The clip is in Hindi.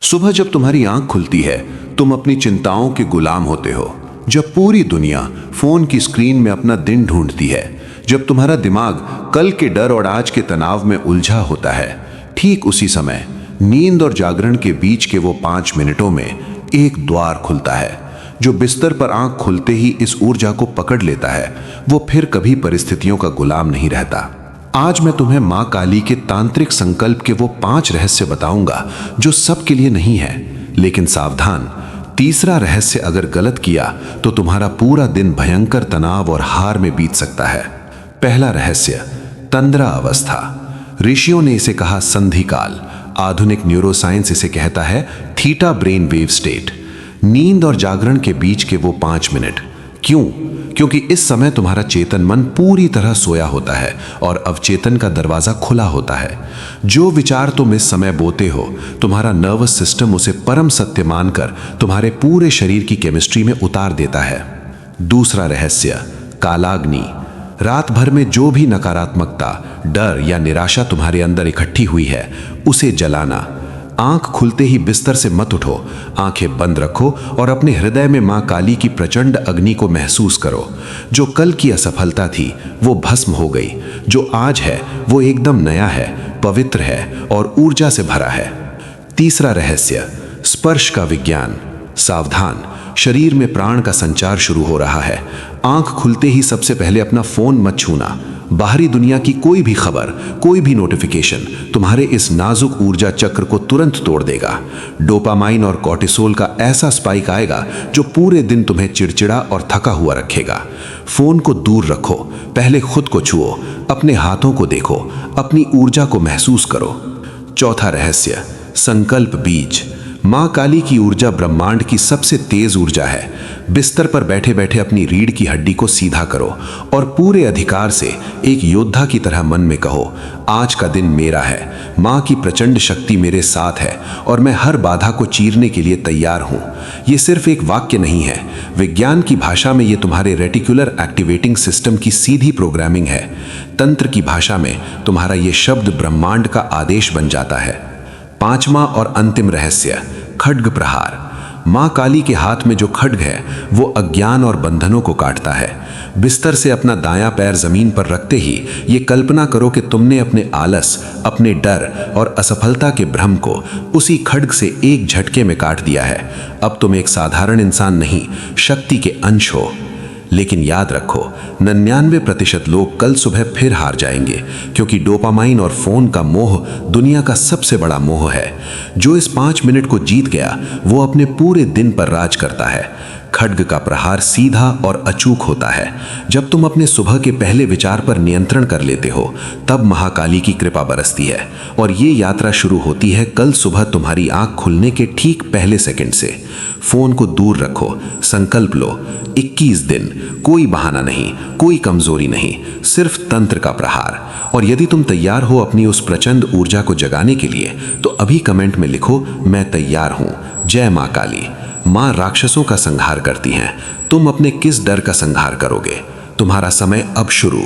सुबह जब तुम्हारी आंख खुलती है, तुम अपनी चिंताओं के गुलाम होते हो। जब पूरी दुनिया फोन की स्क्रीन में अपना दिन ढूंढती है, जब तुम्हारा दिमाग कल के डर और आज के तनाव में उलझा होता है, ठीक उसी समय नींद और जागरण के बीच के वो 5 मिनटों में एक द्वार खुलता है जो बिस्तर पर आंख खुलते ही इस ऊर्जा को पकड़ लेता है। वो फिर कभी परिस्थितियों का गुलाम नहीं रहता। आज मैं तुम्हें मां काली के तांत्रिक संकल्प के वो 5 रहस्य बताऊंगा जो सबके लिए नहीं है। लेकिन सावधान, तीसरा रहस्य अगर गलत किया तो तुम्हारा पूरा दिन भयंकर तनाव और हार में बीत सकता है। पहला रहस्य, तंद्रा अवस्था। ऋषियों ने इसे कहा संधि काल। आधुनिक न्यूरोसाइंस इसे कहता है थीटा ब्रेन वेव स्टेट। नींद और जागरण के बीच के वो 5 मिनट। क्यों? क्योंकि इस समय तुम्हारा चेतन मन पूरी तरह सोया होता है और अवचेतन का दरवाजा खुला होता है। जो विचार तुम इस समय बोते हो, तुम्हारा नर्वस सिस्टम उसे परम सत्य मानकर तुम्हारे पूरे शरीर की केमिस्ट्री में उतार देता है। दूसरा रहस्य, कालाग्नि। रात भर में जो भी नकारात्मकता, डर या निराशा तुम्हारे अंदर इकट्ठी हुई है, उसे जलाना। आंख खुलते ही बिस्तर से मत उठो, आंखें बंद रखो और अपने हृदय में मां काली की प्रचंड अग्नि को महसूस करो। जो कल की असफलता थी वो भस्म हो गई, जो आज है वो एकदम नया है, पवित्र है और ऊर्जा से भरा है। तीसरा रहस्य, स्पर्श का विज्ञान। सावधान, शरीर में प्राण का संचार शुरू हो रहा है। आंख खुलते ही सबसे पहले अपना फोन मत छूना। बाहरी दुनिया की कोई भी खबर, कोई भी नोटिफिकेशन तुम्हारे इस नाजुक ऊर्जा चक्र को तुरंत तोड़ देगा। डोपामाइन और कॉर्टिसोल का ऐसा स्पाइक आएगा जो पूरे दिन तुम्हें चिड़चिड़ा और थका हुआ रखेगा। फोन को दूर रखो, पहले खुद को छुओ, अपने हाथों को देखो, अपनी ऊर्जा को महसूस करो। चौथा रहस्य, संकल्प बीज। मां काली की ऊर्जा ब्रह्मांड की सबसे तेज ऊर्जा है। बिस्तर पर बैठे बैठे अपनी रीढ़ की हड्डी को सीधा करो और पूरे अधिकार से एक योद्धा की तरह मन में कहो, आज का दिन मेरा है, मां की प्रचंड शक्ति मेरे साथ है और मैं हर बाधा को चीरने के लिए तैयार हूं। ये सिर्फ एक वाक्य नहीं है, विज्ञान की भाषा में ये तुम्हारे रेटिकुलर एक्टिवेटिंग सिस्टम की सीधी प्रोग्रामिंग है। तंत्र की भाषा में तुम्हारा ये शब्द ब्रह्मांड का आदेश बन जाता है। पांचवा और अंतिम रहस्य, खड्ग प्रहार। मां काली के हाथ में जो खड्ग है वो अज्ञान और बंधनों को काटता है। बिस्तर से अपना दायां पैर जमीन पर रखते ही ये कल्पना करो कि तुमने अपने आलस, अपने डर और असफलता के भ्रम को उसी खड्ग से एक झटके में काट दिया है। अब तुम एक साधारण इंसान नहीं, शक्ति के अंश हो। लेकिन याद रखो, 99% लोग कल सुबह फिर हार जाएंगे, क्योंकि डोपामाइन और फोन का मोह दुनिया का सबसे बड़ा मोह है। जो इस 5 मिनट को जीत गया वो अपने पूरे दिन पर राज करता है। खड्ग का प्रहार सीधा और अचूक होता है। जब तुम अपने सुबह के पहले विचार पर नियंत्रण कर लेते हो, तब महाकाली की कृपा बरसती है और ये यात्रा शुरू होती है कल सुबह तुम्हारी आंख खुलने के ठीक पहले सेकंड से। फोन को दूर रखो, संकल्प लो, 21 दिन, कोई बहाना नहीं, कोई कमजोरी नहीं, सिर्फ तंत्र का प्रहार। और यदि तुम तैयार हो अपनी उस प्रचंड ऊर्जा को जगाने के लिए, तो अभी कमेंट में लिखो, मैं तैयार हूं। जय मां काली। मां राक्षसों का संहार करती हैं, तुम अपने किस डर का संहार करोगे? तुम्हारा समय अब शुरू।